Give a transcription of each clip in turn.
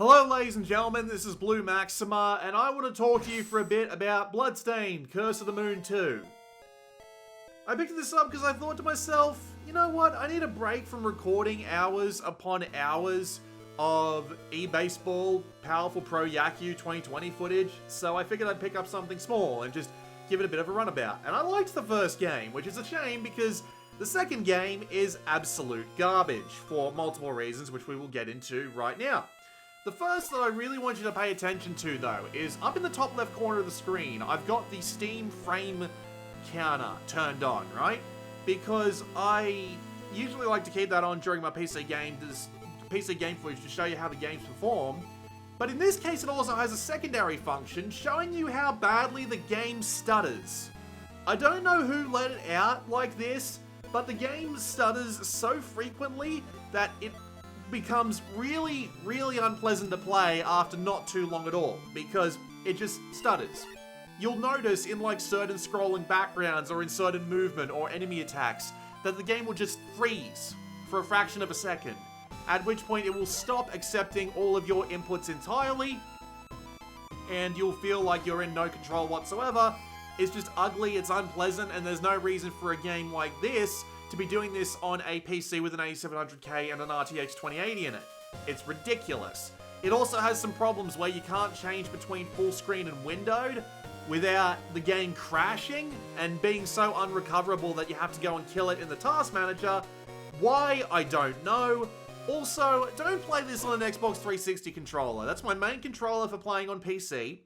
Hello ladies and gentlemen, this is Blue Maxima, and I want to talk to you for a bit about Bloodstained, Curse of the Moon 2. I picked this up because I thought to myself, you know what, I need a break from recording hours upon hours of eBaseball Powerful Pro Yaku 2020 footage, so I figured I'd pick up something small and just give it a bit of a runabout. And I liked the first game, which is a shame because the second game is absolute garbage for multiple reasons, which we will get into right now. The first that I really want you to pay attention to, though, is up in the top left corner of the screen, I've got the Steam frame counter turned on, right? Because I usually like to keep that on during my PC game footage to show you how the games perform. But in this case, it also has a secondary function showing you how badly the game stutters. I don't know who let it out like this, but the game stutters so frequently that it becomes really, really unpleasant to play after not too long at all, because it just stutters. You'll notice in like certain scrolling backgrounds or in certain movement or enemy attacks that the game will just freeze for a fraction of a second, at which point it will stop accepting all of your inputs entirely, and you'll feel like you're in no control whatsoever. It's just ugly, it's unpleasant, and there's no reason for a game like this to be doing this on a PC with an 8700K and an RTX 2080 in it. It's ridiculous. It also has some problems where you can't change between full screen and windowed without the game crashing and being so unrecoverable that you have to go and kill it in the task manager. Why? I don't know. Also, don't play this on an Xbox 360 controller. That's my main controller for playing on PC.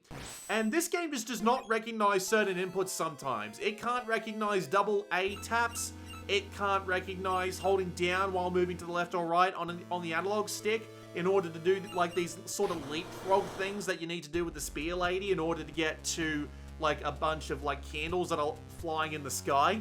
And this game just does not recognize certain inputs sometimes. It can't recognize double A taps. It can't recognize holding down while moving to the left or right on the analog stick in order to do like these sort of leapfrog things that you need to do with the spear lady in order to get to like a bunch of like candles that are flying in the sky.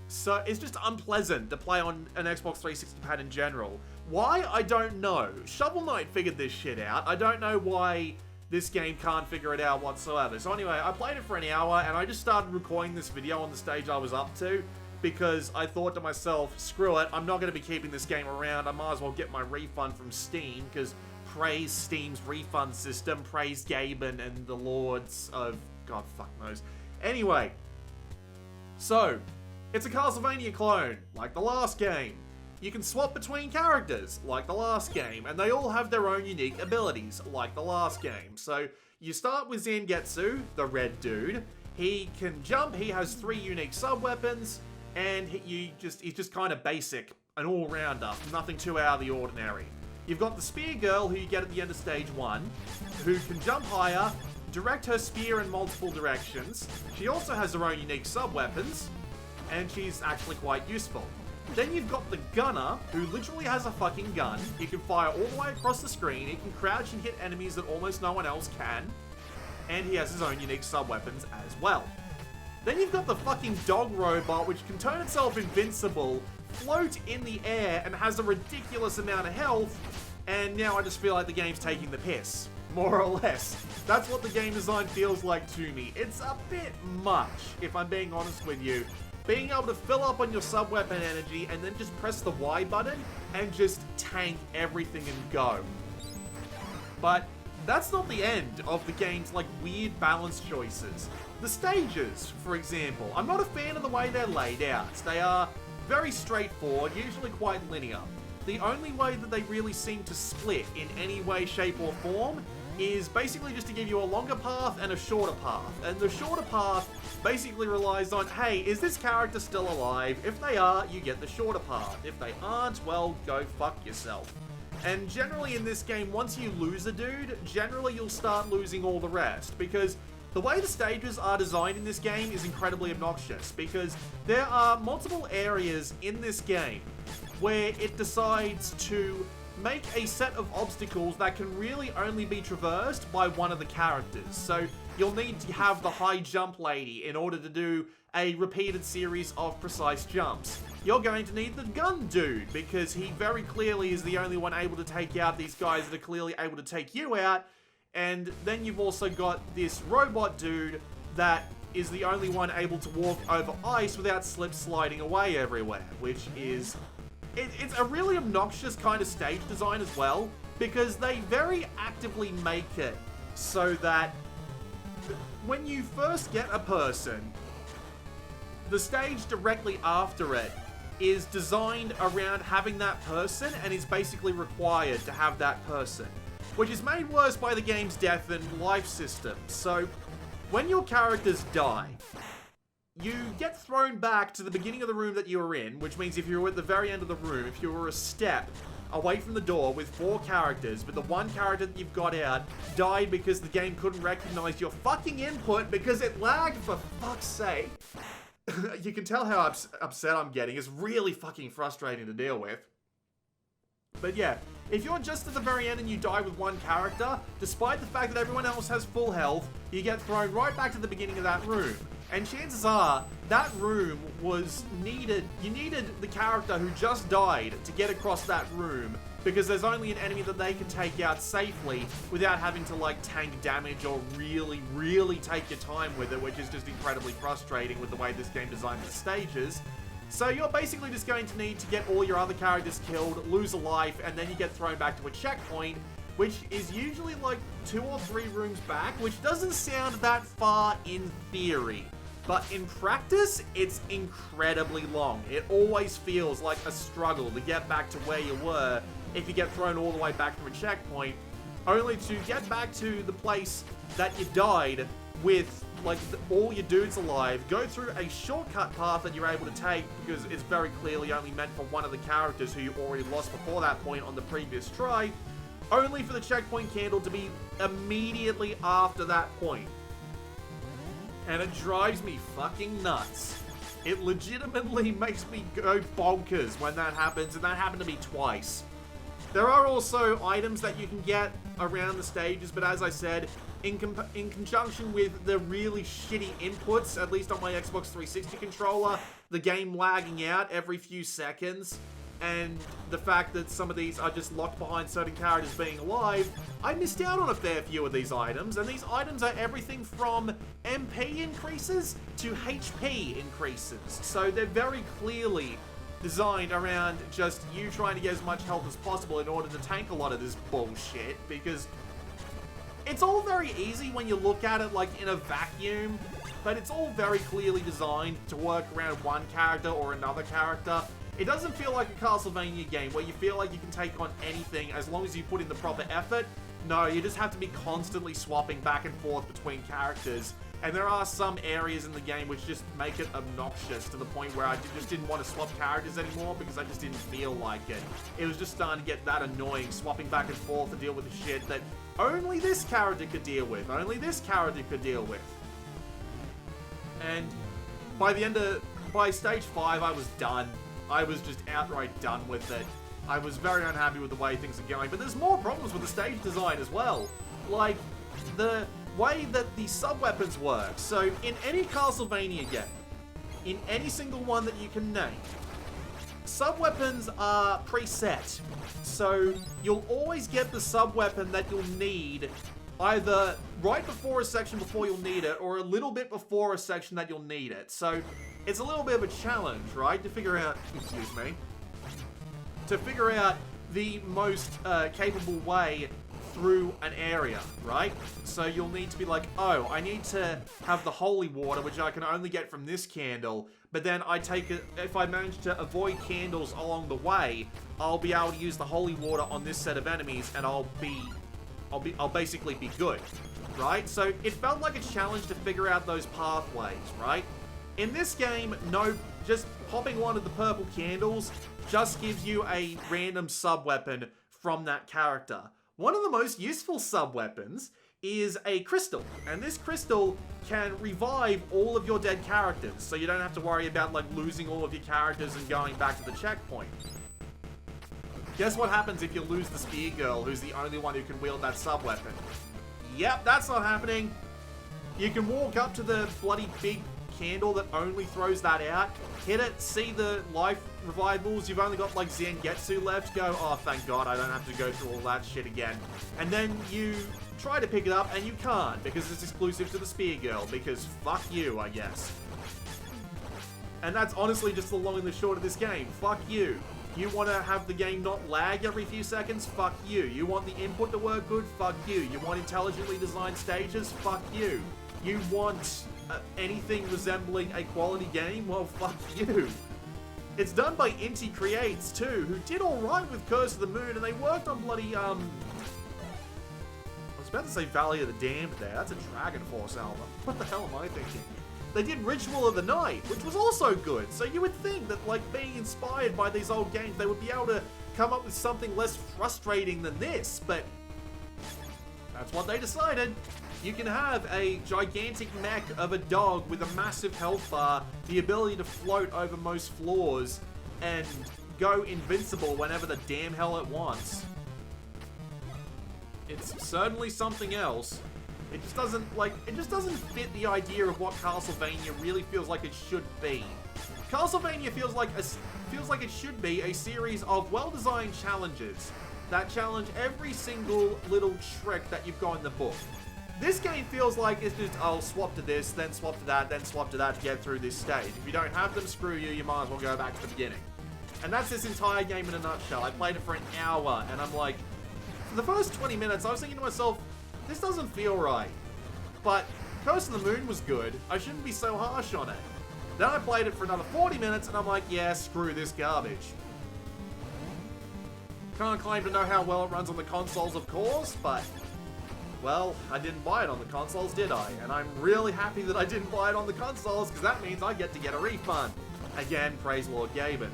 So it's just unpleasant to play on an Xbox 360 pad in general. Why? I don't know. Shovel Knight figured this shit out. I don't know why this game can't figure it out whatsoever. So anyway, I played it for an hour and I just started recording this video on the stage I was up to because I thought to myself, screw it, I'm not going to be keeping this game around. I might as well get my refund from Steam because praise Steam's refund system, praise Gaben and the lords of God fuck knows. Anyway, so it's a Castlevania clone, like the last game. You can swap between characters, like the last game, and they all have their own unique abilities, like the last game. So you start with Zangetsu, the red dude. He can jump, he has 3 unique sub-weapons, and he's just kind of basic, an all-rounder, nothing too out of the ordinary. You've got the Spear Girl, who you get at the end of Stage 1, who can jump higher, direct her spear in multiple directions. She also has her own unique sub-weapons, and she's actually quite useful. Then you've got the Gunner, who literally has a fucking gun. He can fire all the way across the screen, he can crouch and hit enemies that almost no one else can, and he has his own unique sub-weapons as well. Then you've got the fucking dog robot, which can turn itself invincible, float in the air, and has a ridiculous amount of health, and now I just feel like the game's taking the piss. More or less. That's what the game design feels like to me. It's a bit much, if I'm being honest with you. Being able to fill up on your sub-weapon energy and then just press the Y button and just tank everything and go. But that's not the end of the game's like weird balance choices. The stages, for example, I'm not a fan of the way they're laid out. They are very straightforward, usually quite linear. The only way that they really seem to split in any way, shape or form is basically just to give you a longer path and a shorter path. And the shorter path basically relies on, hey, is this character still alive? If they are, you get the shorter path. If they aren't, well, go fuck yourself. And generally in this game, once you lose a dude, generally you'll start losing all the rest, because the way the stages are designed in this game is incredibly obnoxious, because there are multiple areas in this game where it decides to make a set of obstacles that can really only be traversed by one of the characters. So you'll need to have the high jump lady in order to do a repeated series of precise jumps. You're going to need the gun dude because he very clearly is the only one able to take out these guys that are clearly able to take you out. And then you've also got this robot dude that is the only one able to walk over ice without slip sliding away everywhere, which is... It's a really obnoxious kind of stage design as well, because they very actively make it so that when you first get a person, the stage directly after it is designed around having that person and is basically required to have that person, which is made worse by the game's death and life system. So when your characters die, you get thrown back to the beginning of the room that you were in, which means if you were at the very end of the room, if you were a step away from the door with 4 characters, but the one character that you've got out died because the game couldn't recognize your fucking input because it lagged, for fuck's sake. You can tell how upset I'm getting. It's really fucking frustrating to deal with. But yeah, if you're just at the very end and you die with one character, despite the fact that everyone else has full health, you get thrown right back to the beginning of that room. And chances are, that room was needed. You needed the character who just died to get across that room, because there's only an enemy that they can take out safely without having to, like, tank damage or really, really take your time with it, which is just incredibly frustrating with the way this game designs the stages. So you're basically just going to need to get all your other characters killed, lose a life, and then you get thrown back to a checkpoint, which is usually like 2 or 3 rooms back, which doesn't sound that far in theory. But in practice, it's incredibly long. It always feels like a struggle to get back to where you were if you get thrown all the way back to a checkpoint, only to get back to the place that you died with, like, all your dudes alive, go through a shortcut path that you're able to take because it's very clearly only meant for one of the characters who you already lost before that point on the previous try, only for the checkpoint candle to be immediately after that point. And it drives me fucking nuts. It legitimately makes me go bonkers when that happens, and that happened to me twice. There are also items that you can get around the stages, but as I said, in conjunction with the really shitty inputs, at least on my Xbox 360 controller, the game lagging out every few seconds, and the fact that some of these are just locked behind certain characters being alive, I missed out on a fair few of these items, and these items are everything from MP increases to HP increases. So they're very clearly designed around just you trying to get as much health as possible in order to tank a lot of this bullshit, because it's all very easy when you look at it like in a vacuum, but it's all very clearly designed to work around one character or another character. It doesn't feel like a Castlevania game where you feel like you can take on anything as long as you put in the proper effort. No, you just have to be constantly swapping back and forth between characters. And there are some areas in the game which just make it obnoxious to the point where I just didn't want to swap characters anymore because I just didn't feel like it. It was just starting to get that annoying, swapping back and forth to deal with the shit that only this character could deal with, only this character could deal with. And by stage 5, I was done. I was just outright done with it. I was very unhappy with the way things are going, but there's more problems with the stage design as well. Like, the way that the sub-weapons work. So, in any Castlevania game, in any single one that you can name, sub-weapons are preset. So, you'll always get the sub-weapon that you'll need either right before a section before you'll need it, or a little bit before a section that you'll need it. So, it's a little bit of a challenge, right, to figure out, to figure out the most capable way through an area, right? So you'll need to be like, oh, I need to have the holy water, which I can only get from this candle, but then I take it, if I manage to avoid candles along the way, I'll be able to use the holy water on this set of enemies, and I'll basically be good, right? So it felt like a challenge to figure out those pathways, right? In this game, no, just popping one of the purple candles just gives you a random sub-weapon from that character. One of the most useful sub-weapons is a crystal, and this crystal can revive all of your dead characters, so you don't have to worry about, like, losing all of your characters and going back to the checkpoint. Guess what happens if you lose the spear girl, who's the only one who can wield that sub-weapon? Yep, that's not happening. You can walk up to the bloody big candle that only throws that out, hit it, see the life revivals, you've only got like Zangetsu left, go, oh thank god I don't have to go through all that shit again. And then you try to pick it up and you can't because it's exclusive to the spear girl, because fuck you, I guess. And that's honestly just the long and the short of this game. Fuck you. You want to have the game not lag every few seconds? Fuck you. You want the input to work good? Fuck you. You want intelligently designed stages? Fuck you. You want anything resembling a quality game? Well, fuck you. It's done by Inti Creates too, who did alright with Curse of the Moon, and they worked on bloody, I was about to say Valley of the Damned there. That's a Dragon Force album. What the hell am I thinking? They did Ritual of the Night, which was also good. So you would think that, like, being inspired by these old games, they would be able to come up with something less frustrating than this, but that's what they decided. You can have a gigantic mech of a dog with a massive health bar, the ability to float over most floors, and go invincible whenever the damn hell it wants. It's certainly something else. It just doesn't fit the idea of what Castlevania really feels like it should be. Castlevania feels like it should be a series of well-designed challenges that challenge every single little trick that you've got in the book. This game feels like it's just, oh, swap to this, then swap to that, then swap to that to get through this stage. If you don't have them, screw you, you might as well go back to the beginning. And that's this entire game in a nutshell. I played it for an hour, and I'm like, for the first 20 minutes, I was thinking to myself, this doesn't feel right. But Curse of the Moon was good. I shouldn't be so harsh on it. Then I played it for another 40 minutes, and I'm like, yeah, screw this garbage. Can't claim to know how well it runs on the consoles, of course, but, well, I didn't buy it on the consoles, did I? And I'm really happy that I didn't buy it on the consoles, because that means I get to get a refund. Again, praise Lord Gaben.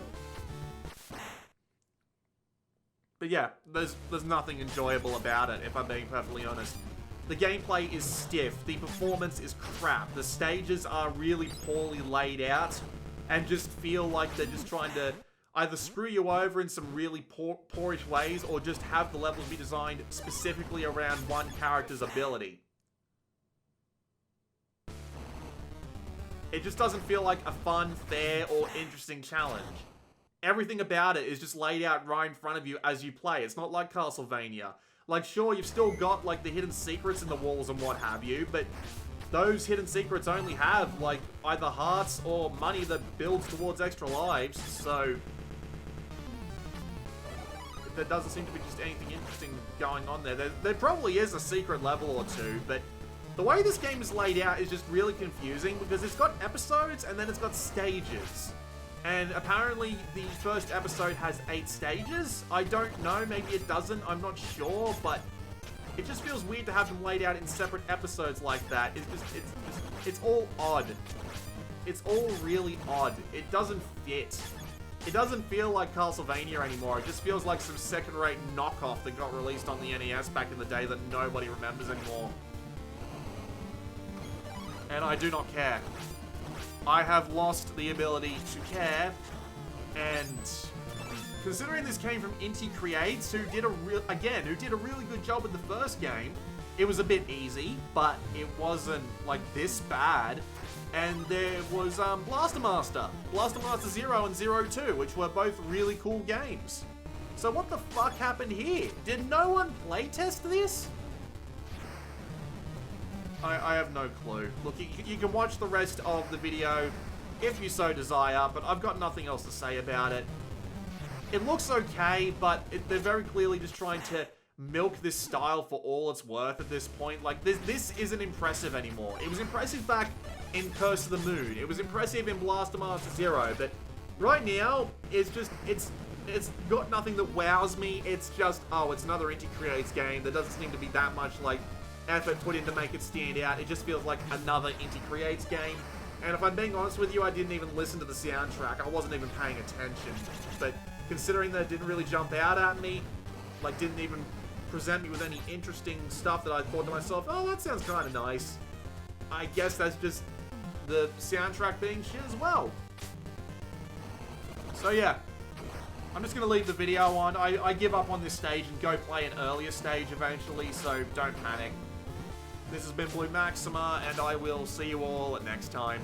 But yeah, there's nothing enjoyable about it, if I'm being perfectly honest. The gameplay is stiff, the performance is crap, the stages are really poorly laid out, and just feel like they're just trying to either screw you over in some really poorish ways, or just have the levels be designed specifically around one character's ability. It just doesn't feel like a fun, fair, or interesting challenge. Everything about it is just laid out right in front of you as you play. It's not like Castlevania. Like, sure, you've still got, like, the hidden secrets in the walls and what have you, but those hidden secrets only have, like, either hearts or money that builds towards extra lives, so there doesn't seem to be just anything interesting going on there. There probably is a secret level or two, but the way this game is laid out is just really confusing, because it's got episodes and then it's got stages. And apparently the first episode has 8 stages. I don't know, maybe it doesn't, I'm not sure, but it just feels weird to have them laid out in separate episodes like that. It's all odd. It's all really odd. It doesn't fit. It doesn't feel like Castlevania anymore. It just feels like some second-rate knockoff that got released on the NES back in the day that nobody remembers anymore. And I do not care. I have lost the ability to care, and considering this came from Inti Creates, who did a really good job with the first game, it was a bit easy, but it wasn't like this bad. And there was Blaster Master 0 and 02, which were both really cool games. So what the fuck happened here? Did no one playtest this? I have no clue. Look, you can watch the rest of the video if you so desire, but I've got nothing else to say about it. It looks okay, but they're very clearly just trying to milk this style for all it's worth at this point. Like, this isn't impressive anymore. It was impressive back in Curse of the Moon. It was impressive in Blaster Master 0, but right now, it's got nothing that wows me. It's just, oh, it's another Inti Creates game. There doesn't seem to be that much, like, effort put in to make it stand out. It just feels like another Inti Creates game. And if I'm being honest with you, I didn't even listen to the soundtrack. I wasn't even paying attention. But considering that it didn't really jump out at me, like, didn't even present me with any interesting stuff that I thought to myself, oh, that sounds kind of nice. I guess that's just the soundtrack being shit as well. So yeah, I'm just going to leave the video on. I give up on this stage and go play an earlier stage eventually, so don't panic. This has been Blue Maxima, and I will see you all next time.